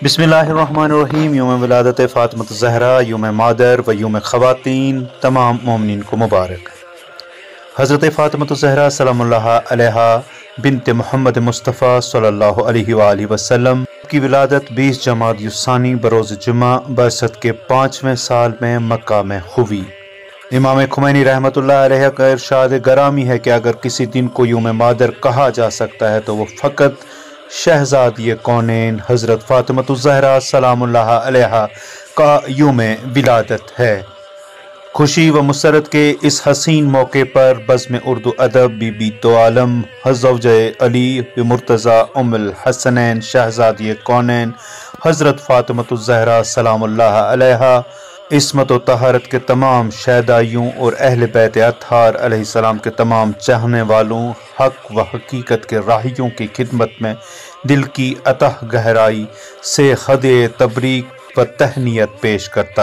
بسم اللہ الرحمن الرحیم۔ یوم ولادت فاطمۃ الزہرا، یوم مادر و یوم خواتین، تمام مومنین کو مبارک۔ حضرت فاطمۃ الزہرا سلام اللہ علیہا بنت محمد مصطفیٰ صلی اللہ علیہ وآلہ وسلم کی ولادت 20 جمادی الثانی بروز جمعہ بعثت کے 5ویں سال میں مکہ میں ہوئی۔ امام خمینی رحمۃ اللہ علیہ کا ارشاد گرامی ہے کہ اگر کسی دن کو یوم مادر کہا جا سکتا ہے تو وہ فقط شہزادی کونین حضرت فاطمۃ الزہرا سلام اللہ علیہا کا یوم ولادت ہے۔ خوشی و مسرت کے اس حسین موقع پر بزم اردو ادب بی بی دو عالم زوجہ علی مرتضی ام الحسنین شہزادی کونین حضرت فاطمۃ الزہرا سلام اللہ علیہا عصمت و طہارت کے تمام شہدائیوں اور اہل بیت اطہار علیہ السلام کے تمام چاہنے والوں حق و حقیقت کے راہیوں کی خدمت میں دل کی اتہ گہرائی سے خط تبریک و تہنیت پیش کرتا